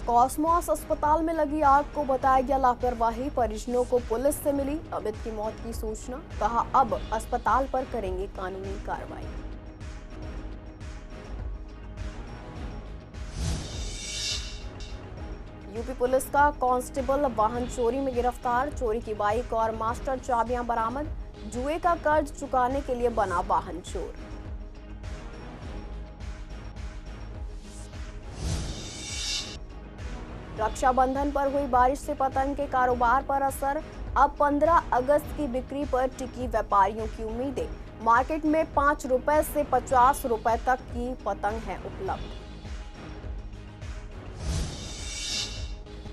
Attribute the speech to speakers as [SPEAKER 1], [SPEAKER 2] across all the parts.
[SPEAKER 1] Cosmos अस्पताल में लगी आग को बताया गया लापरवाही, परिजनों को पुलिस से मिली अमित की मौत की सूचना, कहा अब अस्पताल पर करेंगे कानूनी कार्रवाई। यूपी पुलिस का कांस्टेबल वाहन चोरी में गिरफ्तार, चोरी की बाइक और मास्टर चाबियां बरामद, जुए का कर्ज चुकाने के लिए बना वाहन चोर। रक्षाबंधन पर हुई बारिश से पतंग के कारोबार पर असर, अब 15 अगस्त की बिक्री पर टिकी व्यापारियों की उम्मीदें, मार्केट में 5 रुपए से 50 रुपए तक की पतंग है उपलब्ध।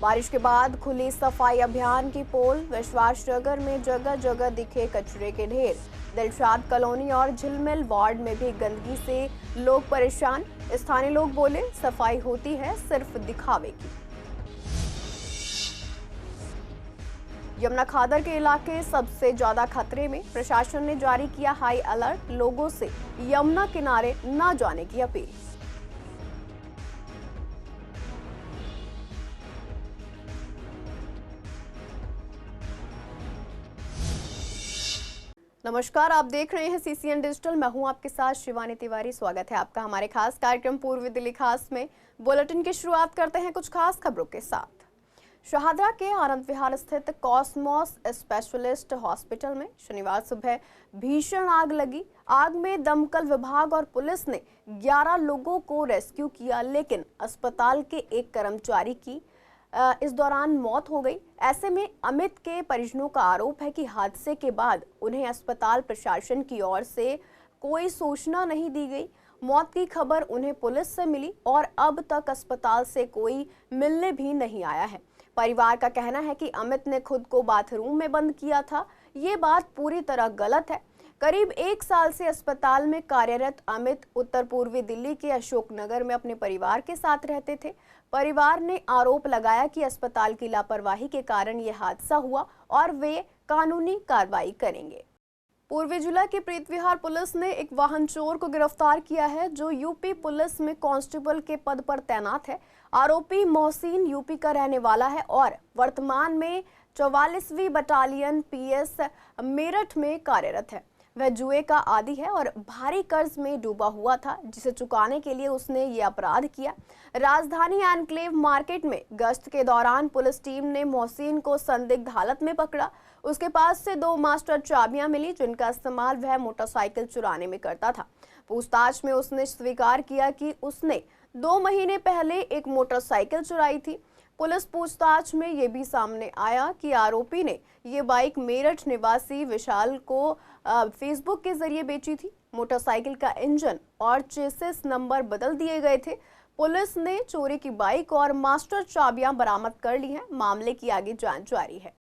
[SPEAKER 1] बारिश के बाद खुली सफाई अभियान की पोल, विश्वास नगर में जगह जगह दिखे कचरे के ढेर, दिलशाद कॉलोनी और झिलमिल वार्ड में भी गंदगी से लोग परेशान, स्थानीय लोग बोले सफाई होती है सिर्फ दिखावे की। यमुना खादर के इलाके सबसे ज्यादा खतरे में, प्रशासन ने जारी किया हाई अलर्ट, लोगों से यमुना किनारे न जाने की अपील। नमस्कार, आप देख रहे हैं सीसीएन डिजिटल। मैं हूं आपके साथ शिवानी तिवारी। स्वागत है आपका हमारे खास कार्यक्रम पूर्वी दिल्ली खास में। बुलेटिन की शुरुआत करते हैं कुछ खास खबरों के साथ। शाहदरा के आनंद विहार स्थित कॉस्मॉस स्पेशलिस्ट हॉस्पिटल में शनिवार सुबह भीषण आग लगी। आग में दमकल विभाग और पुलिस ने 11 लोगों को रेस्क्यू किया, लेकिन अस्पताल के एक कर्मचारी की इस दौरान मौत हो गई। ऐसे में अमित के परिजनों का आरोप है कि हादसे के बाद उन्हें अस्पताल प्रशासन की ओर से कोई सूचना नहीं दी गई। मौत की खबर उन्हें पुलिस से मिली और अब तक अस्पताल से कोई मिलने भी नहीं आया है। परिवार का कहना है कि अमित ने खुद को बाथरूम में बंद किया था। ये बात पूरी तरह गलत है। करीब 1 साल से अस्पताल में कार्यरत अमित उत्तर पूर्वी दिल्ली के अशोक नगर में अपने परिवार के साथ रहते थे। परिवार ने आरोप लगाया कि अस्पताल की लापरवाही के कारण ये हादसा हुआ और वे कानूनी कार्रवाई करेंगे। पूर्वी जिला की प्रीत विहार पुलिस ने एक वाहन चोर को गिरफ्तार किया है, जो यूपी पुलिस में कांस्टेबल के पद पर तैनात है। आरोपी मोहसिन यूपी का रहने वाला है और वर्तमान में 44वीं बटालियन पीएस मेरठ में कार्यरत है। वह जुए का आदी है और भारी कर्ज में डूबा हुआ था, जिसे चुकाने के लिए उसने ये अपराध किया। राजधानी एनक्लेव मार्केट में गश्त के दौरान पुलिस टीम ने मोहसिन को संदिग्ध हालत में पकड़ा। उसके पास से 2 मास्टर चाबियां मिली, जिनका इस्तेमाल वह मोटरसाइकिल चुराने में करता था। पूछताछ में उसने स्वीकार किया कि उसने 2 महीने पहले एक मोटरसाइकिल चुराई थी। पुलिस पूछताछ में ये भी सामने आया कि आरोपी ने ये बाइक मेरठ निवासी विशाल को फेसबुक के जरिए बेची थी। मोटरसाइकिल का इंजन और चेसिस नंबर बदल दिए गए थे। पुलिस ने चोरी की बाइक और मास्टर चाबियां बरामद कर ली हैं। मामले की आगे जांच जारी है।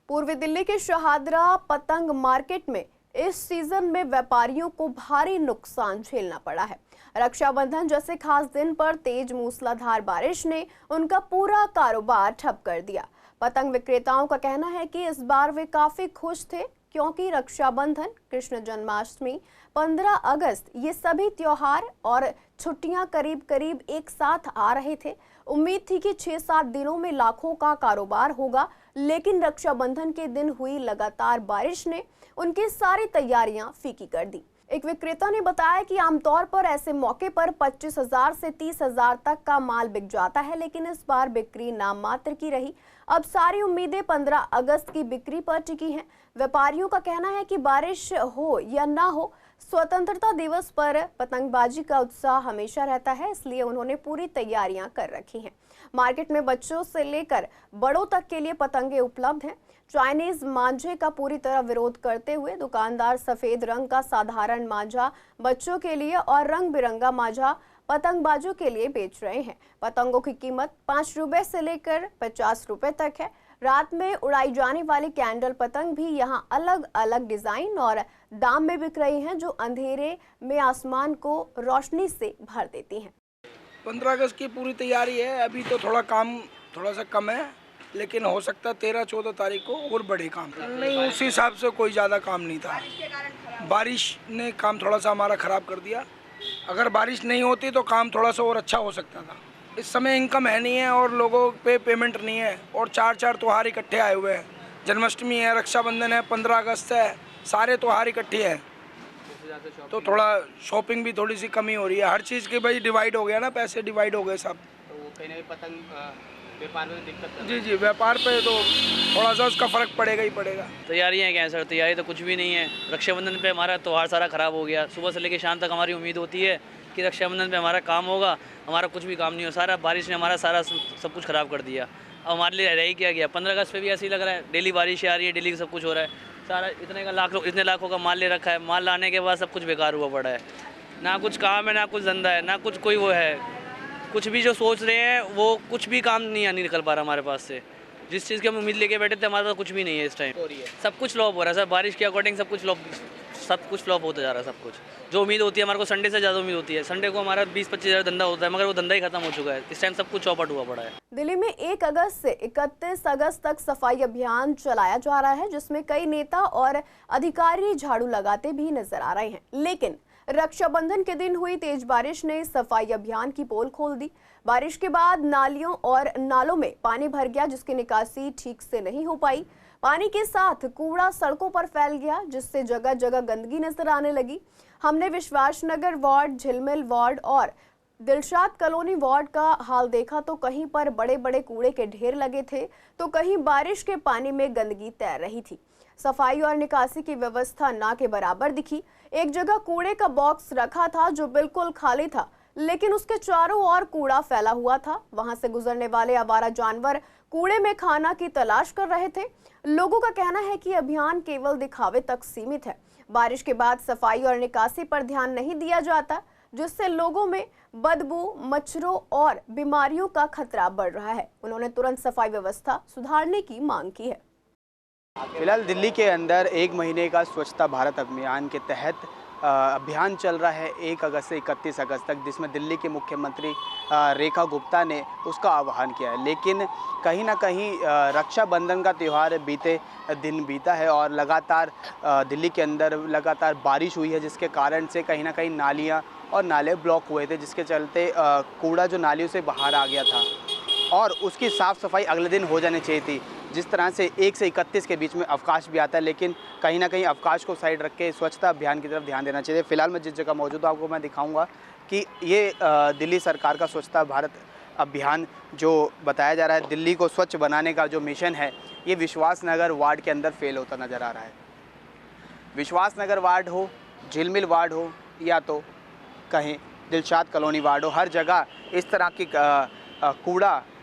[SPEAKER 1] पूर्वी दिल्ली के शाहदरा पतंग मार्केट में इस सीजन में व्यापारियों को भारी नुकसान झेलना पड़ा है। रक्षाबंधन जैसे खास दिन पर तेज मूसलाधार बारिश ने उनका पूरा कारोबार ठप कर दिया। पतंग विक्रेताओं का कहना है कि इस बार वे काफी खुश थे, क्योंकि रक्षाबंधन, कृष्ण जन्माष्टमी, 15 अगस्त ये सभी त्योहार और छुट्टियां करीब करीब एक साथ आ रहे थे। उम्मीद थी कि 6-7 दिनों में लाखों का कारोबार होगा, लेकिन रक्षाबंधन के दिन हुई लगातार बारिश ने उनकी सारी तैयारियां फीकी कर दी। एक विक्रेता ने बताया कि आमतौर पर ऐसे मौके पर 25,000 से 30,000 तक का माल बिक जाता है, लेकिन इस बार बिक्री नाम मात्र की रही। अब सारी उम्मीदें 15 अगस्त की बिक्री पर टिकी हैं। व्यापारियों का कहना है कि बारिश हो या ना हो, स्वतंत्रता दिवस पर पतंगबाजी का उत्साह हमेशा रहता है, इसलिए उन्होंने पूरी तैयारियां कर रखी हैं। मार्केट में बच्चों से लेकर बड़ों तक के लिए पतंगे उपलब्ध हैं। चाइनीज मांझे का पूरी तरह विरोध करते हुए दुकानदार सफेद रंग का साधारण मांझा बच्चों के लिए और रंग बिरंगा मांझा पतंगबाजों के लिए बेच रहे हैं। पतंगों की कीमत 5 रुपए से लेकर 50 रुपए तक है। रात में उड़ाई जाने वाली कैंडल पतंग भी यहां अलग अलग डिजाइन और दाम में बिक रही हैं, जो अंधेरे में आसमान को रोशनी से भर देती हैं।
[SPEAKER 2] 15 अगस्त की पूरी तैयारी है। अभी तो थोड़ा सा कम है, लेकिन हो सकता है 13-14 तारीख को और बड़े काम नहीं। उस हिसाब से कोई ज़्यादा काम नहीं था। बारिश ने काम थोड़ा सा हमारा ख़राब कर दिया। अगर बारिश नहीं होती तो काम थोड़ा सा और अच्छा हो सकता था। इस समय इनकम है नहीं है और लोगों पे पेमेंट नहीं है और 4 त्यौहार इकट्ठे आए हुए हैं। जन्माष्टमी है, रक्षाबंधन है, 15 अगस्त है, सारे त्यौहार इकट्ठे हैं। तो थोड़ा शॉपिंग भी थोड़ी सी कमी हो रही है। हर चीज़ की भाई डिवाइड हो गया ना, पैसे डिवाइड हो गए सब।
[SPEAKER 3] तो वो कहीं ना कहीं पतंग व्यापार में दिक्कत
[SPEAKER 2] जी व्यापार पे तो थोड़ा सा उसका फ़र्क पड़ेगा ही पड़ेगा।
[SPEAKER 4] तैयारियाँ क्या हैं सर? तैयारी तो कुछ भी नहीं है। रक्षाबंधन पे हमारा त्यौहार सारा ख़राब हो गया। सुबह से लेकर शाम तक हमारी उम्मीद होती है कि रक्षाबंधन पे हमारा काम होगा, हमारा कुछ भी काम नहीं हो। सारा बारिश ने हमारा सारा सब कुछ ख़राब कर दिया। अब हमारे लिए रह ही क्या गया। 15 अगस्त पे भी ऐसे ही लग रहा है, डेली बारिश आ रही है, डेली सब कुछ हो रहा है। सारा इतने लाखों का माल ले रखा है, माल लाने के बाद सब कुछ बेकार हुआ पड़ा है। ना कुछ काम है, ना कुछ धंधा है, ना कुछ कोई वो है। कुछ भी जो सोच रहे हैं वो कुछ भी काम नहीं निकल पा रहा हमारे पास से। जिस चीज़ की हम उम्मीद लेके बैठे थे हमारे पास कुछ भी नहीं है इस टाइम। सब कुछ फ्लॉप हो रहा है सर, बारिश के अकॉर्डिंग सब कुछ फ्लॉप होता जा रहा है। सब कुछ जो उम्मीद होती है हमारे को संडे से ज़्यादा उम्मीद होती है। संडे को हमारा 20-25 हज़ार धंधा होता है, मगर वो धंधा ही खत्म हो चुका है। इस टाइम सब कुछ चौपट हुआ पड़ा है।
[SPEAKER 1] दिल्ली में 1 अगस्त से 31 अगस्त तक सफाई अभियान चलाया जा रहा है, जिसमें कई नेता और अधिकारी झाड़ू लगाते भी नजर आ रहे हैं। लेकिन रक्षाबंधन के दिन हुई तेज बारिश ने सफाई अभियान की पोल खोल दी। बारिश के बाद नालियों और नालों में पानी भर गया, जिसकी निकासी ठीक से नहीं हो पाई। पानी के साथ कूड़ा सड़कों पर फैल गया, जिससे जगह जगह गंदगी नजर आने लगी। हमने विश्वासनगर वार्ड, झिलमिल वार्ड और दिलशाद कॉलोनी वार्ड का हाल देखा तो कहीं पर बड़े बड़े कूड़े के ढेर लगे थे, तो कहीं बारिश के पानी में गंदगी तैर रही थी। सफाई और निकासी की व्यवस्था ना के बराबर दिखी। एक जगह कूड़े का बॉक्स रखा था जो बिल्कुल खाली था, लेकिन उसके चारों ओर कूड़ा फैला हुआ था। वहां से गुजरने वाले आवारा जानवर कूड़े में खाना की तलाश कर रहे थे। लोगों का कहना है कि अभियान केवल दिखावे तक सीमित है। बारिश के बाद सफाई और निकासी पर ध्यान नहीं दिया जाता, जिससे लोगों में बदबू, मच्छरों और बीमारियों का खतरा बढ़ रहा है। उन्होंने तुरंत सफाई व्यवस्था सुधारने की मांग की है।
[SPEAKER 5] फिलहाल दिल्ली के अंदर 1 महीने का स्वच्छता भारत अभियान के तहत अभियान चल रहा है 1 अगस्त से 31 अगस्त तक, जिसमें दिल्ली के मुख्यमंत्री रेखा गुप्ता ने उसका आह्वान किया है। लेकिन कहीं ना कहीं रक्षाबंधन का त्यौहार बीते दिन बीता है और लगातार दिल्ली के अंदर लगातार बारिश हुई है, जिसके कारण से कहीं ना कहीं नालियाँ और नाले ब्लॉक हुए थे, जिसके चलते कूड़ा जो नालियों से बाहर आ गया था और उसकी साफ़ सफाई अगले दिन हो जानी चाहिए थी। जिस तरह से 1 से 31 के बीच में अवकाश भी आता है, लेकिन कहीं ना कहीं अवकाश को साइड रख के स्वच्छता अभियान की तरफ ध्यान देना चाहिए। फिलहाल मैं जिस जगह मौजूद हूँ आपको मैं दिखाऊंगा कि ये दिल्ली सरकार का स्वच्छता भारत अभियान जो बताया जा रहा है, दिल्ली को स्वच्छ बनाने का जो मिशन है, ये विश्वासनगर वार्ड के अंदर फेल होता नज़र आ रहा है। विश्वासनगर वार्ड हो, झिलमिल वार्ड हो या तो कहीं दिलशाद कॉलोनी वार्ड हो, हर जगह इस तरह की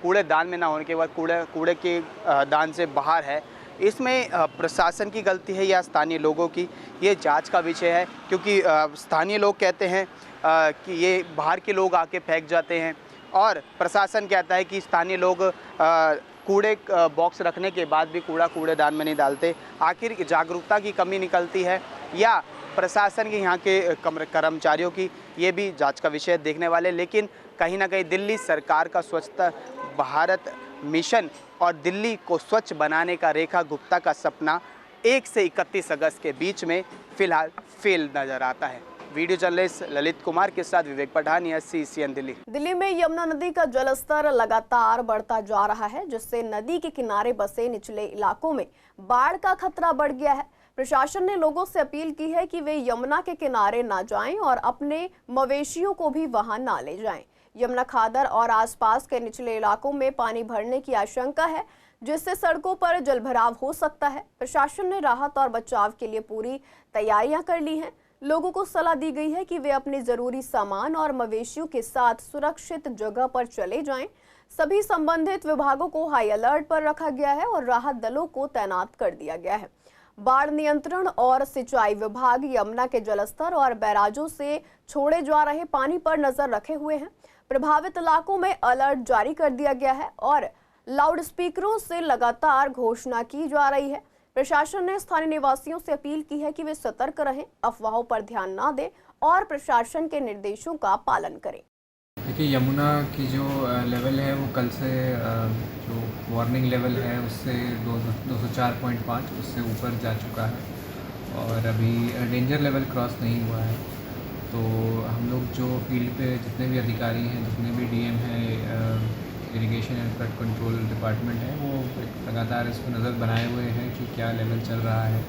[SPEAKER 5] कूड़ेदान में ना होने के बाद कूड़े के दान से बाहर है। इसमें प्रशासन की गलती है या स्थानीय लोगों की, ये जांच का विषय है। क्योंकि स्थानीय लोग कहते हैं कि ये बाहर के लोग आके फेंक जाते हैं और प्रशासन कहता है कि स्थानीय लोग कूड़े बॉक्स रखने के बाद भी कूड़ेदान में नहीं डालते। आखिर जागरूकता की कमी निकलती है या प्रशासन के यहाँ के कर्मचारियों की, ये भी जांच का विषय देखने वाले। लेकिन कहीं ना कहीं दिल्ली सरकार का स्वच्छता भारत मिशन और दिल्ली को स्वच्छ बनाने का रेखा गुप्ता का सपना 1 से 31 अगस्त के बीच में फिलहाल फेल नजर आता है। वीडियो जर्नलिस्ट ललित कुमार के साथ विवेक पठान, CCN दिल्ली।
[SPEAKER 1] दिल्ली में यमुना नदी का जलस्तर लगातार बढ़ता जा रहा है, जिससे नदी के किनारे बसे निचले इलाकों में बाढ़ का खतरा बढ़ गया है। प्रशासन ने लोगों से अपील की है कि वे यमुना के किनारे ना जाएं और अपने मवेशियों को भी वहां ना ले जाएं। यमुना खादर और आसपास के निचले इलाकों में पानी भरने की आशंका है, जिससे सड़कों पर जलभराव हो सकता है। प्रशासन ने राहत और बचाव के लिए पूरी तैयारियां कर ली हैं। लोगों को सलाह दी गई है कि वे अपने जरूरी सामान और मवेशियों के साथ सुरक्षित जगह पर चले जाएं। सभी संबंधित विभागों को हाई अलर्ट पर रखा गया है और राहत दलों को तैनात कर दिया गया है। बाढ़ नियंत्रण और सिंचाई विभाग यमुना के जलस्तर और बैराजों से छोड़े जा रहे पानी पर नजर रखे हुए हैं। प्रभावित इलाकों में अलर्ट जारी कर दिया गया है और लाउडस्पीकरों से लगातार घोषणा की जा रही है। प्रशासन ने स्थानीय निवासियों से अपील की है कि वे सतर्क रहें, अफवाहों पर ध्यान न दें और प्रशासन के निर्देशों का पालन करें।
[SPEAKER 6] देखिए, यमुना की जो लेवल है वो कल से जो वार्निंग लेवल है उससे 204.5 उससे ऊपर जा चुका है और अभी डेंजर लेवल क्रॉस नहीं हुआ है। तो हम लोग जो फील्ड पे जितने भी अधिकारी हैं, जितने भी DM हैं, irrigation and flood control department है वो लगातार इस पर नज़र बनाए हुए हैं कि क्या लेवल चल रहा है,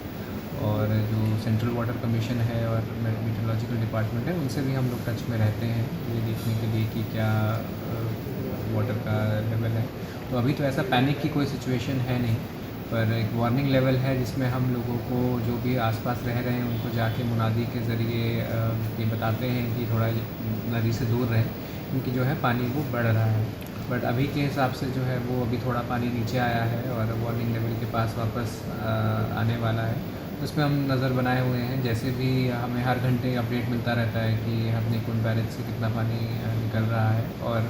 [SPEAKER 6] और जो सेंट्रल वाटर कमीशन है और मेट्रोलॉजिकल डिपार्टमेंट है उनसे भी हम लोग टच में रहते हैं ये देखने के लिए कि क्या वाटर का लेवल है। तो अभी तो ऐसा पैनिक की कोई सिचुएशन है नहीं, पर एक वार्निंग लेवल है जिसमें हम लोगों को जो भी आसपास रह रहे हैं उनको जाके मुनादी के ज़रिए ये बताते हैं कि थोड़ा नदी से दूर रहें क्योंकि जो है पानी वो बढ़ रहा है। बट अभी के हिसाब से जो है वो अभी थोड़ा पानी नीचे आया है और वार्निंग लेवल के पास वापस आने वाला है। तो उस पर हम नज़र बनाए हुए हैं, जैसे भी हमें हर घंटे अपडेट मिलता रहता है कि हमने कौन बैरेज से कितना पानी निकल रहा है और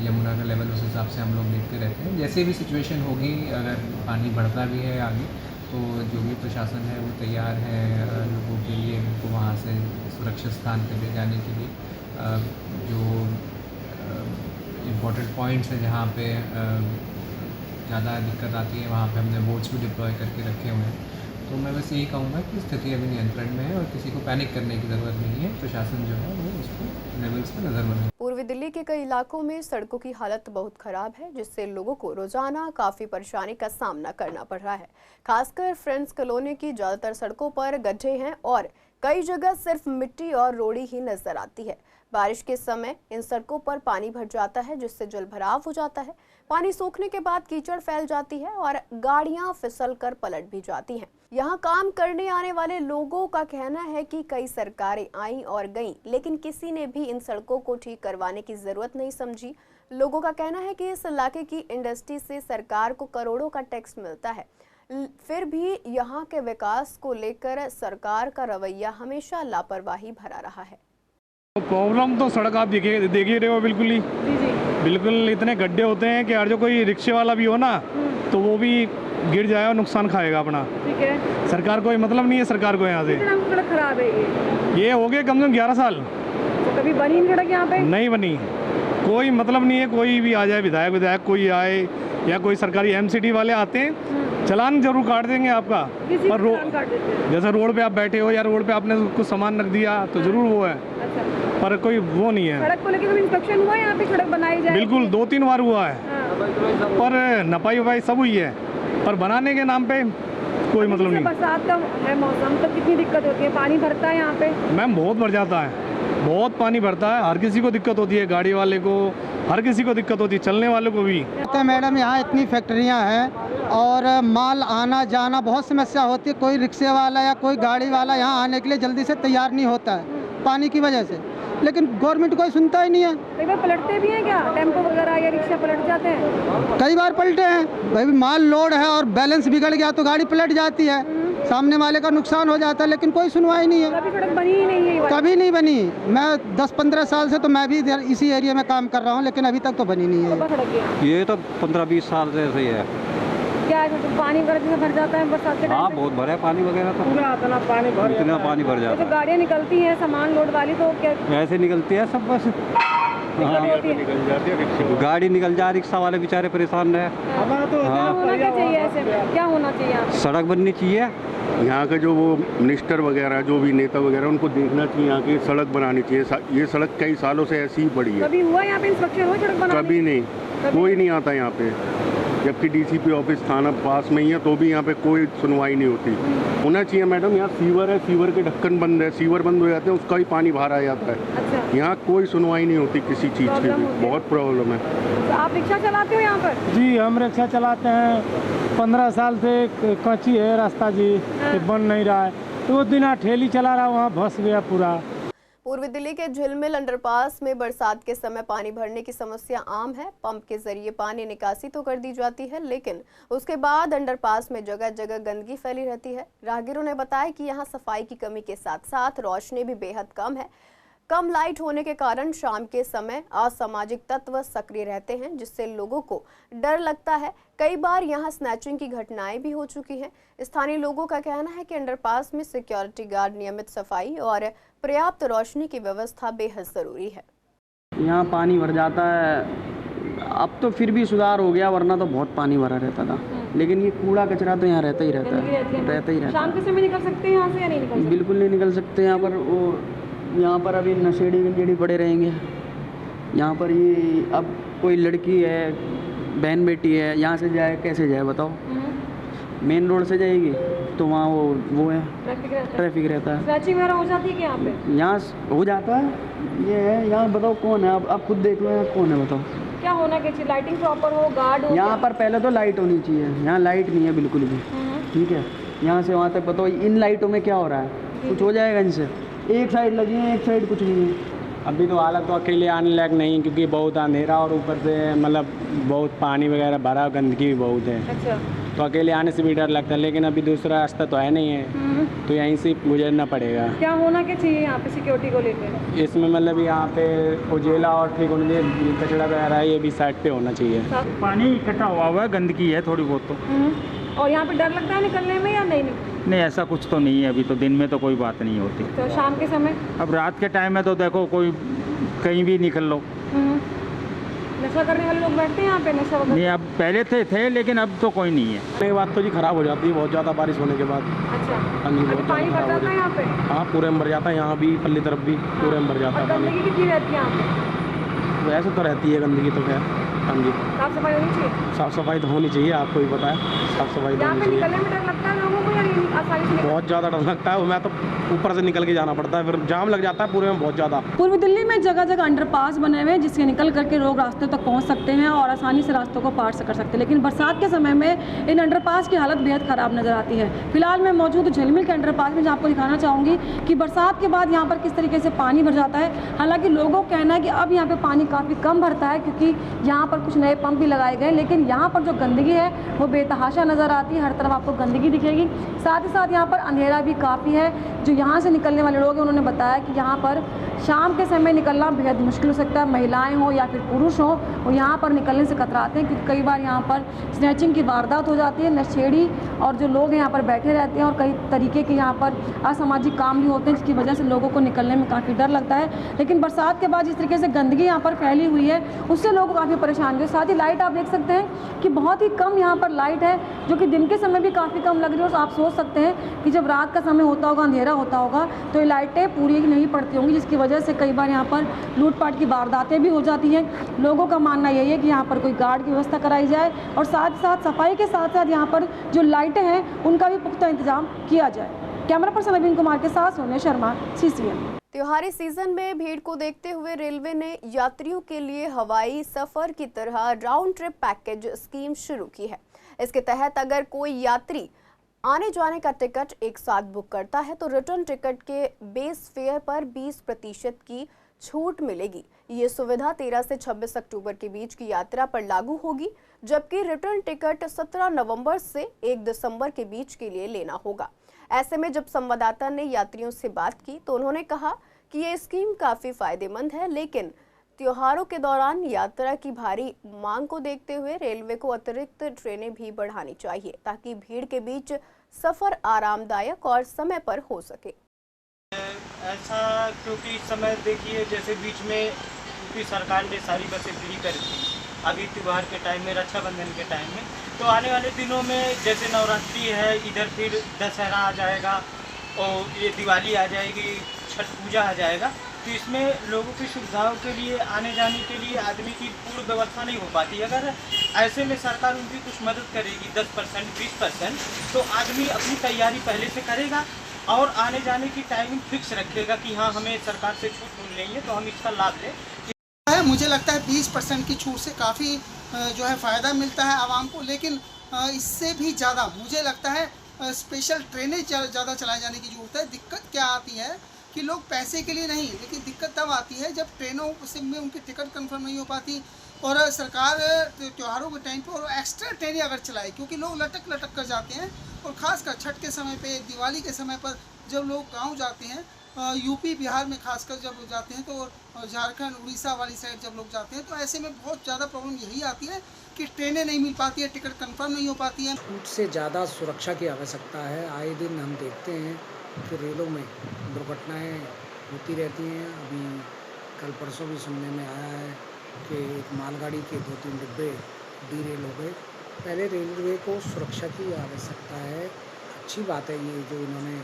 [SPEAKER 6] यमुना का लेवल उस हिसाब से हम लोग देखते रहते हैं। जैसे भी सिचुएशन होगी, अगर पानी बढ़ता भी है आगे तो जो भी प्रशासन है वो तैयार है लोगों के लिए उनको वहाँ से सुरक्षित स्थान पर ले जाने के लिए। जो इम्पोर्टेंट पॉइंट्स हैं जहाँ पे ज़्यादा दिक्कत आती है वहाँ पे हमने बोट्स भी डिप्लॉय करके रखे हुए हैं। तो मैं बस यही कहूँगा कि स्थिति अभी नियंत्रण में है और किसी को पैनिक करने की ज़रूरत नहीं है। प्रशासन जो है वो उसको लेवल्स पर नज़र बनाए।
[SPEAKER 1] पूर्वी दिल्ली के कई इलाकों में सड़कों की हालत बहुत खराब है जिससे लोगों को रोजाना काफ़ी परेशानी का सामना करना पड़ रहा है। खासकर फ्रेंड्स कॉलोनी की ज़्यादातर सड़कों पर गड्ढे हैं और कई जगह सिर्फ मिट्टी और रोड़ी ही नजर आती है। बारिश के समय इन सड़कों पर पानी भर जाता है जिससे जलभराव हो जाता है। पानी सूखने के बाद कीचड़ फैल जाती है और गाड़ियां फिसलकर पलट भी जाती हैं। यहाँ काम करने आने वाले लोगों का कहना है कि कई सरकारें आईं और गईं, लेकिन किसी ने भी इन सड़कों को ठीक करवाने की जरूरत नहीं समझी। लोगों का कहना है कि इस इलाके की इंडस्ट्री से सरकार को करोड़ों का टैक्स मिलता है, फिर भी यहाँ के विकास को लेकर सरकार का रवैया हमेशा लापरवाही भरा रहा है।
[SPEAKER 7] प्रॉब्लम तो सड़क आप देख ही रहे हो, बिल्कुल ही बिल्कुल इतने गड्ढे होते हैं कि यार जो कोई रिक्शे वाला भी हो ना तो वो भी गिर जाए और नुकसान खाएगा अपना।
[SPEAKER 8] ठीक है,
[SPEAKER 7] सरकार कोई मतलब नहीं है सरकार को यहाँ से।
[SPEAKER 8] सड़क खराब है
[SPEAKER 7] ये हो गए कम से कम 11 साल।
[SPEAKER 8] तो कभी बनी सड़क यहाँ पे नहीं
[SPEAKER 7] बनी, कोई मतलब नहीं है। कोई भी आ जाए, विधायक कोई आए या कोई सरकारी एमसीडी वाले आते हैं, चालान जरूर काट देंगे आपका। पर जैसे रोड पे आप बैठे हो या रोड पे आपने कुछ सामान रख दिया तो जरूर वो है।
[SPEAKER 8] अच्छा।
[SPEAKER 7] पर कोई वो नहीं है।
[SPEAKER 8] सड़क को लेकर कोई इंस्पेक्शन हुआ यहाँ पे सड़क बनाई जाए?
[SPEAKER 7] बिल्कुल 2-3 बार हुआ है। पर नपाई वपाई सब हुई है, पर बनाने के नाम पे कोई मतलब नहीं।
[SPEAKER 8] बरसात का है मौसम, तो कितनी दिक्कत होती है? पानी भरता है यहाँ पे?
[SPEAKER 7] मैम बहुत भर जाता है, बहुत पानी भरता है। हर किसी को दिक्कत होती है, गाड़ी वाले को, हर किसी को दिक्कत होती है, चलने वालों को भी।
[SPEAKER 9] मैडम यहाँ इतनी फैक्ट्रियाँ हैं और माल आना जाना बहुत समस्या होती है। कोई रिक्शे वाला या कोई गाड़ी वाला यहाँ आने के लिए जल्दी से तैयार नहीं होता है पानी की वजह से, लेकिन गवर्नमेंट कोई सुनता ही नहीं है।
[SPEAKER 8] कई बार पलटते भी हैं क्या? टेम्पो वगैरह या रिक्शा पलट जाते हैं?
[SPEAKER 9] कई बार पलटे हैं भाई, माल लोड है और बैलेंस बिगड़ गया तो गाड़ी पलट जाती है, सामने वाले का नुकसान हो जाता है, लेकिन कोई सुनवाई नहीं है।
[SPEAKER 8] कभी सड़क बनी ही नहीं है?
[SPEAKER 9] कभी नहीं बनी। मैं 10-15 साल से तो मैं भी इसी एरिया में काम कर रहा हूँ, लेकिन अभी तक तो बनी नहीं है।
[SPEAKER 10] ये तो 15-20 साल से ऐसे ही है।
[SPEAKER 8] क्या है, तो पानी वगैरह भर जाता है बरसात के टाइम?
[SPEAKER 10] हाँ बहुत भरा है पानी वगैरह तो, इतना पानी भर जाता है।
[SPEAKER 8] तो गाड़ियाँ निकलती हैं सामान लोड वाली, तो क्या
[SPEAKER 10] ऐसे निकलती है सब बस। गाड़ी निकल जा, रिक्शा वाले बेचारे परेशान रहे।
[SPEAKER 8] होना क्या चाहिए ऐसे में? क्या होना चाहिए?
[SPEAKER 10] सड़क बननी चाहिए।
[SPEAKER 11] यहाँ के जो वो मिनिस्टर वगैरह जो भी नेता वगैरह उनको देखना चाहिए, यहाँ की सड़क बनानी चाहिए। ये सड़क कई सालों से ऐसी ही पड़ी है।
[SPEAKER 8] कभी हुआ यहाँ पे इंस्पेक्शन हुआ सड़क बनाने?
[SPEAKER 11] कभी नहीं, कोई नहीं आता यहाँ पे। जबकि डीसीपी ऑफिस थाना पास में ही है तो भी यहाँ पे कोई सुनवाई नहीं होती। होना चाहिए मैडम। यहाँ सीवर है, सीवर के ढक्कन बंद है, सीवर बंद हो जाते हैं, उसका भी पानी बाहर आ जाता है।
[SPEAKER 8] अच्छा।
[SPEAKER 11] यहाँ कोई सुनवाई नहीं होती किसी चीज़ की भी, बहुत प्रॉब्लम है।
[SPEAKER 8] तो आप रिक्शा चलाते हो यहाँ पर?
[SPEAKER 7] जी हम रिक्शा चलाते हैं, 15 साल से कच्ची है रास्ता जी, बन नहीं रहा है। तो वो दिन ठेली चला रहा, वहाँ फंस गया पूरा।
[SPEAKER 1] पूर्वी दिल्ली के झिलमिल अंडरपास में बरसात के समय पानी भरने की समस्या आम है। पंप के जरिए पानी निकासी तो कर दी जाती है, लेकिन उसके बाद अंडरपास में जगह जगह गंदगी फैली रहती है। राहगीरों ने बताया कि यहाँ सफाई की कमी के साथ साथ रोशनी भी बेहद कम है। कम लाइट होने के कारण शाम के समय असामाजिक तत्व सक्रिय रहते हैं, जिससे लोगों को डर लगता है। कई बार यहाँ स्नैचिंग की घटनाएं भी हो चुकी हैं। स्थानीय लोगों का कहना है कि अंडरपास में सिक्योरिटी गार्ड, नियमित सफाई और पर्याप्त रोशनी की व्यवस्था बेहद ज़रूरी है।
[SPEAKER 12] यहाँ पानी भर जाता है, अब तो फिर भी सुधार हो गया, वरना तो बहुत पानी भरा रहता था। लेकिन ये कूड़ा कचरा तो यहाँ रहता ही रहता है।
[SPEAKER 8] शाम के समय निकल सकते हैं यहाँ से या नहीं निकल सकते?
[SPEAKER 12] बिल्कुल नहीं निकल सकते यहाँ पर। वो यहाँ पर अभी नशेड़ी गंजेड़ी पड़े रहेंगे, यहाँ पर ये अब कोई लड़की है, बहन बेटी है, यहाँ से जाए कैसे जाए बताओ? मेन रोड से जाएगी तो वहाँ वो है ट्रैफिक रहता है।
[SPEAKER 8] स्क्रैचिंग वगैरह हो जाती है कि यहाँ पे? यहाँ
[SPEAKER 12] हो जाता है। ये है यहाँ, बताओ कौन है? अब खुद देख लो यहाँ कौन है, बताओ
[SPEAKER 8] क्या होना चाहिए? लाइटिंग प्रॉपर हो, गार्ड हो?
[SPEAKER 12] यहाँ पर पहले तो लाइट होनी चाहिए, यहाँ लाइट नहीं है बिल्कुल भी। ठीक है, यहाँ से वहाँ तक बताओ इन लाइटों में क्या हो रहा है? कुछ हो जाएगा इनसे? एक साइड लगी है, एक साइड कुछ नहीं है।
[SPEAKER 10] अभी तो हालत तो अकेले आने लायक नहीं, क्योंकि बहुत अंधेरा और ऊपर से मतलब बहुत पानी वगैरह भरा, गंदगी भी बहुत है।
[SPEAKER 8] अच्छा।
[SPEAKER 10] तो अकेले आने से भी डर लगता है, लेकिन अभी दूसरा रास्ता तो है नहीं है, तो यहीं से गुजरना पड़ेगा।
[SPEAKER 8] क्या होना क्या चाहिए यहाँ पे सिक्योरिटी को लेकर?
[SPEAKER 10] इसमें मतलब यहाँ पे उजेला और ठीक होना चाहिए, कचरा वगैरह ये भी साइड पे होना चाहिए।
[SPEAKER 13] पानी इकट्ठा हुआ है, गंदगी है थोड़ी बहुत तो।
[SPEAKER 8] और यहाँ पे डर लगता है निकलने में या नहीं?
[SPEAKER 13] नहीं, ऐसा कुछ तो नहीं है अभी तो, दिन में तो कोई बात नहीं होती।
[SPEAKER 8] तो शाम के समय? अब
[SPEAKER 13] रात के टाइम में तो देखो कोई कहीं भी निकल लो।
[SPEAKER 8] नशा करने वाले लोग बैठते हैं यहाँ पे? नशा वगैरह
[SPEAKER 13] नहीं, अब पहले थे लेकिन अब तो कोई नहीं है।
[SPEAKER 10] ये बात तो जी खराब हो जाती है बहुत ज़्यादा बारिश होने के बाद।
[SPEAKER 8] अच्छा।
[SPEAKER 10] हाँ जी, बहुत
[SPEAKER 8] पानी भर जाता है यहाँ पे?
[SPEAKER 10] हाँ, पूरे में भर जाता है, यहाँ भी पल्ली तरफ भी पूरे में भर जाता है पानी।
[SPEAKER 8] गंदगी कितनी रहती है यहाँ पे?
[SPEAKER 10] वैसे तो रहती है गंदगी तो खैर। हाँ जी,
[SPEAKER 8] साफ सफाई होनी चाहिए।
[SPEAKER 10] साफ़ सफाई तो होनी चाहिए, आपको भी पता है, साफ़ सफाई तो होनी चाहिए।
[SPEAKER 8] निकलने में डर लगता है लोगों को या आसानी से?
[SPEAKER 10] बहुत ज़्यादा डर लगता है, मैं तो ऊपर से निकल के जाना पड़ता है, फिर जाम लग जाता है पूरे में बहुत ज़्यादा।
[SPEAKER 8] पूर्वी दिल्ली में जगह जगह अंडरपास बने हुए हैं जिससे निकल करके लोग रास्ते तक पहुंच सकते हैं और आसानी से रास्तों को पार कर सकते हैं, लेकिन बरसात के समय में इन अंडरपास की हालत बेहद ख़राब नज़र आती है। फिलहाल मैं मौजूद झिलमिल के अंडरपास में, जहाँ आपको दिखाना चाहूँगी कि बरसात के बाद यहाँ पर किस तरीके से पानी भर जाता है। हालाँकि लोगों का कहना है कि अब यहाँ पर पानी काफ़ी कम भरता है क्योंकि यहाँ पर कुछ नए पंप भी लगाए गए, लेकिन यहाँ पर जो गंदगी है वो बेतहाशा नज़र आती है। हर तरफ आपको गंदगी दिखेगी, साथ ही साथ यहाँ पर अंधेरा भी काफ़ी है। जो यहाँ से निकलने वाले लोग हैं उन्होंने बताया कि यहाँ पर शाम के समय निकलना बेहद मुश्किल हो सकता है, महिलाएं हो या फिर पुरुष हो, वो यहाँ पर निकलने से कतराते हैं क्योंकि कई बार यहाँ पर स्नैचिंग की वारदात हो जाती है। नशेड़ी और जो लोग यहाँ पर बैठे रहते हैं और कई तरीके के यहाँ पर असामाजिक काम भी होते हैं, जिसकी वजह से लोगों को निकलने में काफ़ी डर लगता है। लेकिन बरसात के बाद जिस तरीके से गंदगी यहाँ पर फैली हुई है उससे लोग काफ़ी परेशान हुए। साथ ही लाइट आप देख सकते हैं कि बहुत ही कम यहाँ पर लाइट है, जो कि दिन के समय भी काफ़ी कम लग रही है। और आप सोच सकते हैं कि जब रात का समय होता होगा, अंधेरा होता होगा, तो ये लाइटें पूरी नहीं पड़ती होंगी, जिसकी वजह से कई बार यहाँ पर लूटपाट की वारदातें भी हो जाती हैं। लोगों का मानना यही है कि यहाँ पर कोई गार्ड की व्यवस्था कराई जाए और साथ साथ सफाई के साथ साथ यहाँ पर जो लाइटें हैं उनका भी पुख्ता इंतजाम किया जाए। कैमरा पर्सन नवीन कुमार के साथ सोनिया शर्मा, CCN।
[SPEAKER 1] त्योहारी सीजन में भीड़ को देखते हुए रेलवे ने यात्रियों के लिए हवाई सफर की तरह राउंड ट्रिप पैकेज स्कीम शुरू की है। इसके तहत अगर कोई यात्री आने जाने का टिकट एक साथ बुक करता है तो रिटर्न टिकट के बेस फेयर पर 20% की छूट मिलेगी। ये सुविधा 13 से 26 अक्टूबर के बीच की यात्रा पर लागू होगी, जबकि रिटर्न टिकट 17 नवंबर से 1 दिसंबर के बीच के लिए लेना होगा। ऐसे में जब संवाददाता ने यात्रियों से बात की तो उन्होंने कहा कि ये स्कीम काफ़ी फायदेमंद है, लेकिन त्योहारों के दौरान यात्रा की भारी मांग को देखते हुए रेलवे को अतिरिक्त ट्रेनें भी बढ़ानी चाहिए ताकि भीड़ के बीच सफ़र आरामदायक और समय पर हो सके।
[SPEAKER 14] ऐसा क्योंकि इस समय देखिए जैसे बीच में यूपी सरकार ने सारी बसें फ्री कर दी अभी त्यौहार के टाइम में, रक्षाबंधन के टाइम में, तो आने वाले दिनों में जैसे नवरात्रि है, इधर फिर दशहरा आ जाएगा और ये दिवाली आ जाएगी, छठ पूजा आ जाएगा, तो इसमें लोगों की सुविधाओं के लिए आने जाने के लिए आदमी की पूर्ण व्यवस्था नहीं हो पाती। अगर ऐसे में सरकार उनकी कुछ मदद करेगी 10% 20%, तो आदमी अपनी तैयारी पहले से करेगा और आने जाने की टाइमिंग फिक्स रखेगा कि हाँ हमें सरकार से छूट मिल रही है तो हम इसका लाभ लें।
[SPEAKER 9] मुझे लगता है 20% की छूट से काफ़ी जो है फ़ायदा मिलता है आवाम को, लेकिन इससे भी ज़्यादा मुझे लगता है स्पेशल ट्रेनें ज़्यादा चलाए जाने की ज़रूरत है। दिक्कत क्या आती है कि लोग पैसे के लिए नहीं, लेकिन दिक्कत तब आती है जब ट्रेनों से में उनकी टिकट कंफर्म नहीं हो पाती और सरकार त्योहारों के टाइम पर और एक्स्ट्रा ट्रेनें अगर चलाए, क्योंकि लोग लटक कर जाते हैं और ख़ासकर छठ के समय पे, दिवाली के समय पर जब लोग गांव जाते हैं, यूपी बिहार में खासकर जब जाते हैं, तो झारखंड उड़ीसा वाली साइड जब लोग जाते हैं, तो ऐसे में बहुत ज़्यादा प्रॉब्लम यही आती है कि ट्रेनें नहीं मिल पाती है, टिकट कंफर्म नहीं हो पाती है।
[SPEAKER 15] छूट से ज़्यादा सुरक्षा की आवश्यकता है। आए दिन हम देखते हैं कि रेलों में दुर्घटनाएं होती रहती हैं। अभी कल परसों भी सुनने में आया है कि एक मालगाड़ी के 2-3 डिब्बे डीरेल हो गए। पहले रेलवे को सुरक्षा की आवश्यकता है। अच्छी बात है ये जो इन्होंने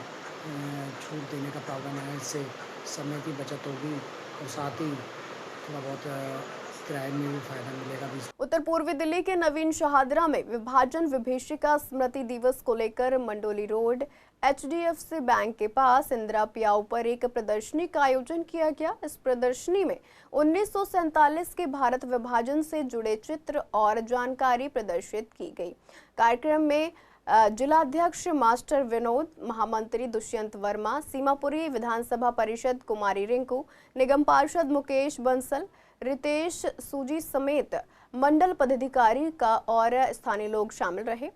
[SPEAKER 15] छूट देने का प्रावधान है, इससे समय की बचत होगी और साथ ही थोड़ा बहुत किराए में भी फायदा मिलेगा।
[SPEAKER 1] उत्तर पूर्वी दिल्ली के नवीन शहादरा में विभाजन विभीषिका स्मृति दिवस को लेकर मंडोली रोड HDFC बैंक के पास इंदिरा पियाऊ पर एक प्रदर्शनी का आयोजन किया गया। इस प्रदर्शनी में 1947 के भारत विभाजन से जुड़े चित्र और जानकारी प्रदर्शित की गई। कार्यक्रम में जिलाध्यक्ष मास्टर विनोद, महामंत्री दुष्यंत वर्मा, सीमापुरी विधानसभा परिषद कुमारी रिंकू, निगम पार्षद मुकेश बंसल, रितेश सूजी समेत मंडल पदाधिकारी का और स्थानीय लोग शामिल रहे।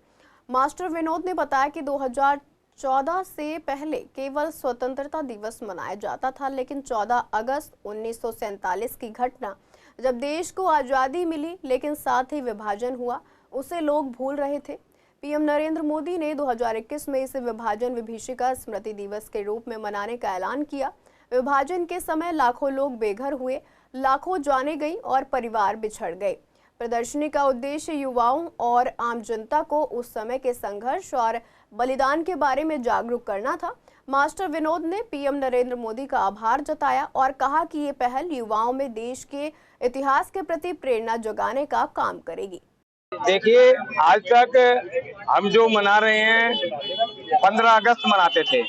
[SPEAKER 1] मास्टर विनोद ने बताया कि 2014 से पहले केवल स्वतंत्रता दिवस मनाया जाता था, लेकिन 14 अगस्त 1947 की घटना जब देश को आज़ादी मिली लेकिन साथ ही विभाजन हुआ, उसे लोग भूल रहे थे। पीएम नरेंद्र मोदी ने 2021 में इसे विभाजन विभीषिका स्मृति दिवस के रूप में मनाने का ऐलान किया। विभाजन के समय लाखों लोग बेघर हुए, लाखों जाने गई और परिवार बिछड़ गए। प्रदर्शनी का उद्देश्य युवाओं और आम जनता को उस समय के संघर्ष और बलिदान के बारे में जागरूक करना था। मास्टर विनोद ने पीएम नरेंद्र मोदी का आभार जताया और कहा कि ये पहल युवाओं में देश के इतिहास के प्रति प्रेरणा जगाने का काम करेगी।
[SPEAKER 16] देखिए, आज तक हम जो मना रहे हैं 15 अगस्त मनाते थे।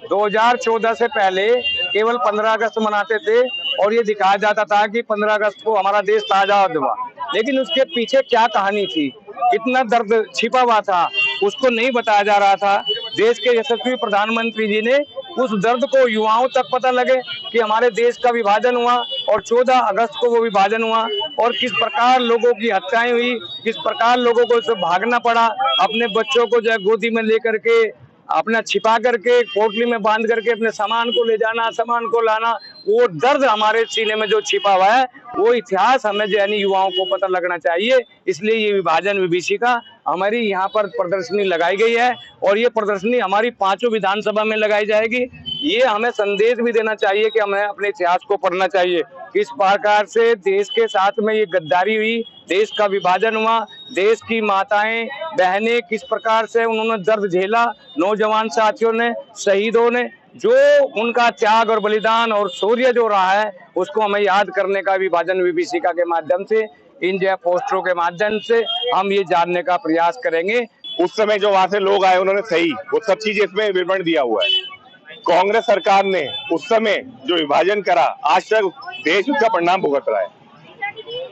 [SPEAKER 16] 2014 से पहले केवल 15 अगस्त मनाते थे और ये दिखाया जाता था कि 15 अगस्त को हमारा देश आजाद हुआ, लेकिन उसके पीछे क्या कहानी थी, कितना दर्द छिपा हुआ था, उसको नहीं बताया जा रहा था। देश के यशस्वी प्रधानमंत्री जी ने उस दर्द को युवाओं तक पता लगे कि हमारे देश का विभाजन हुआ और 14 अगस्त को वो विभाजन हुआ और किस प्रकार लोगों की हत्याएं हुई, किस प्रकार लोगों को इससे भागना पड़ा, अपने बच्चों को जो है गोदी में लेकर के अपना छिपा करके पोटली में बांध करके अपने सामान को ले जाना, सामान को लाना, वो दर्द हमारे सीने में जो छिपा हुआ है, वो इतिहास हमें जो है युवाओं को पता लगना चाहिए। इसलिए ये विभाजन विभीषिका हमारी यहाँ पर प्रदर्शनी लगाई गई है और ये प्रदर्शनी हमारी 5 विधानसभा में लगाई जाएगी। ये हमें संदेश भी देना चाहिए कि हमें अपने इतिहास को पढ़ना चाहिए, किस प्रकार से देश के साथ में ये गद्दारी हुई, देश का विभाजन हुआ, देश की माताएं बहनें किस प्रकार से उन्होंने दर्द झेला, नौजवान साथियों ने, शहीदों ने, जो उनका त्याग और बलिदान और शौर्य जो रहा है, उसको हमें याद करने का विभाजन विभीषिका के माध्यम से, इन जो पोस्टरों के माध्यम से हम ये जानने का प्रयास करेंगे।
[SPEAKER 17] उस समय जो वहां से लोग आए उन्होंने सही वो सब चीज इसमें विवरण दिया हुआ है। कांग्रेस सरकार ने उस समय जो विभाजन करा, आज तक देश उसका परिणाम भुगत रहा है।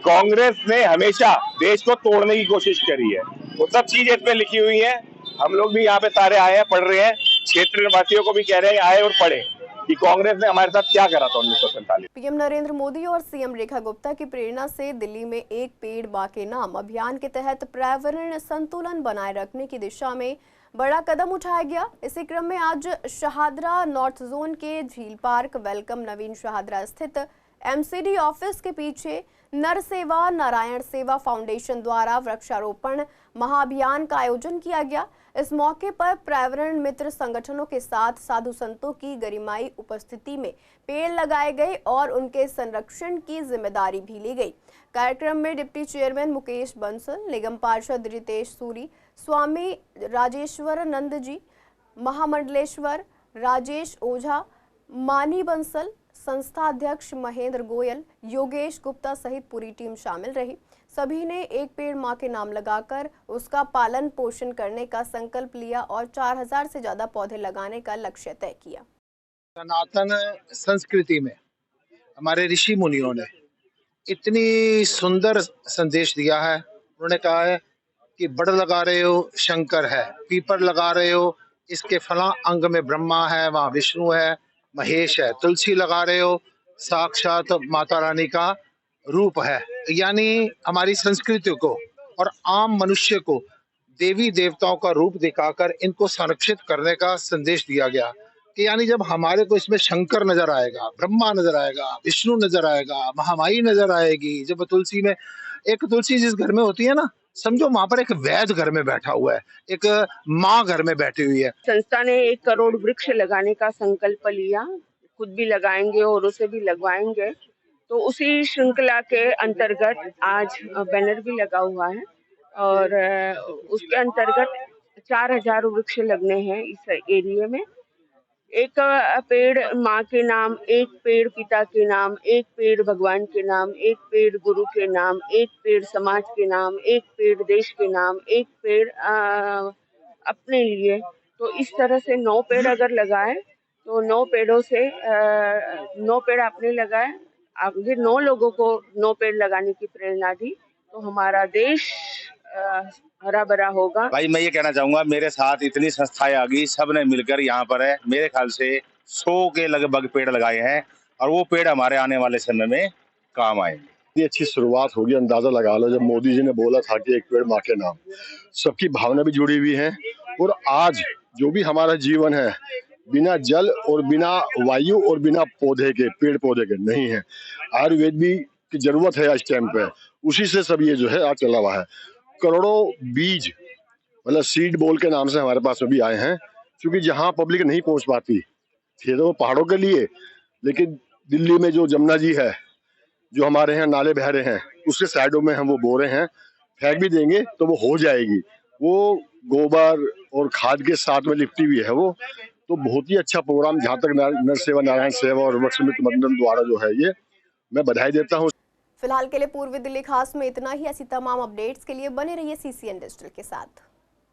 [SPEAKER 17] कांग्रेस ने हमेशा देश को तोड़ने की कोशिश करी है, वो सब चीजें इसमें लिखी हुई है। हम लोग भी यहाँ पे सारे आए हैं, पढ़ रहे हैं, क्षेत्र वासियों को भी कह रहे हैं आए और पढ़े कि कांग्रेस ने हमारे साथ क्या करा था 1947।
[SPEAKER 1] पीएम नरेंद्र मोदी और सीएम रेखा गुप्ता की प्रेरणा से दिल्ली में एक पेड़ बा के नाम अभियान के तहत पर्यावरण संतुलन बनाए रखने की दिशा में बड़ा कदम उठाया गया। इसी क्रम में आज शहादरा नॉर्थ जोन के झील पार्क वेलकम नवीन शहादरा स्थित MCD ऑफिस के पीछे नर सेवा नारायण सेवा फाउंडेशन द्वारा वृक्षारोपण महाअभियान का आयोजन किया गया। इस मौके पर पर्यावरण मित्र संगठनों के साथ साधु संतों की गरिमाई उपस्थिति में पेड़ लगाए गए और उनके संरक्षण की जिम्मेदारी भी ली गई। कार्यक्रम में डिप्टी चेयरमैन मुकेश बंसल, निगम पार्षद रितेश सूरी, स्वामी राजेश्वर नंद जी, महामंडलेश्वर राजेश ओझा, मानी बंसल, संस्था अध्यक्ष महेंद्र गोयल, योगेश गुप्ता सहित पूरी टीम शामिल रही। सभी ने एक पेड़ मां के नाम लगाकर उसका पालन पोषण करने का संकल्प लिया और 4000 से ज्यादा पौधे लगाने का लक्ष्य तय किया।
[SPEAKER 18] सनातन संस्कृति में हमारे ऋषि मुनियों ने इतनी सुंदर संदेश दिया है। उन्होंने कहा है कि बड़ लगा रहे हो शंकर है, पीपर लगा रहे हो इसके फला अंग में ब्रह्मा है, वहाँ विष्णु है, महेश है, तुलसी लगा रहे हो साक्षात माता रानी का रूप है। यानी हमारी संस्कृति को और आम मनुष्य को देवी देवताओं का रूप दिखाकर इनको संरक्षित करने का संदेश दिया गया कि यानी जब हमारे को इसमें शंकर नजर आएगा, ब्रह्मा नजर आएगा, विष्णु नजर आएगा, महामाई नजर आएगी। जब तुलसी में एक तुलसी जिस घर में होती है ना, समझो वहां पर एक वैद्य घर में बैठा हुआ है, एक माँ घर में बैठी हुई है।
[SPEAKER 19] संस्था ने 1 करोड़ वृक्ष लगाने का संकल्प लिया, खुद भी लगाएंगे और उसे भी लगवाएंगे। तो उसी श्रृंखला के अंतर्गत आज बैनर भी लगा हुआ है और उसके अंतर्गत 4000 वृक्ष लगने हैं इस एरिया में। एक पेड़ माँ के नाम, एक पेड़ पिता के नाम, एक पेड़ भगवान के नाम, एक पेड़ गुरु के नाम, एक पेड़ समाज के नाम, एक पेड़ देश के नाम, एक पेड़ अपने लिए। तो इस तरह से 9 पेड़ अगर लगाए तो 9 पेड़ों से 9 पेड़ आपने लगाए, आगे 9 लोगों को 9 पेड़ लगाने की प्रेरणा दी तो हमारा देश हरा भरा होगा।
[SPEAKER 16] भाई मैं ये कहना चाहूंगा, मेरे साथ इतनी संस्थाएं आ गई, सब ने मिलकर यहाँ पर है मेरे ख्याल से 100 के लगभग पेड़ लगाए हैं और वो पेड़ हमारे आने वाले समय में काम आए।
[SPEAKER 11] इतनी अच्छी शुरुआत होगी, अंदाजा लगा लो। जब मोदी जी ने बोला था कि एक पेड़ माँ के नाम, सबकी भावना भी जुड़ी हुई है। और आज जो भी हमारा जीवन है, बिना जल और बिना वायु और बिना पौधे के, पेड़ पौधे के नहीं है। आयुर्वेद भी की जरूरत है इस टाइम पे, उसी से सब ये जो है आज चला हुआ है। करोड़ों बीज मतलब सीड बॉल के नाम से हमारे पास अभी आए हैं, क्योंकि जहाँ पब्लिक नहीं पहुंच पाती थे तो पहाड़ों के लिए, लेकिन दिल्ली में जो जमुना जी है, जो हमारे यहाँ नाले बह रहे हैं, उसके साइडों में हम वो बो रहे हैं, फेंक भी देंगे तो वो हो जाएगी। वो गोबर और खाद के साथ में लिपटी हुई है वो, तो बहुत ही अच्छा प्रोग्राम। जहाँ तक नर सेवा, नारायण सेवा और वृक्षमित्र मंडल द्वारा जो है ये मैं बधाई देता हूँ।
[SPEAKER 1] फिलहाल के लिए पूर्वी दिल्ली खास में इतना ही। ऐसी तमाम अपडेट्स के लिए बने रहिए CCN डिजिटल के साथ।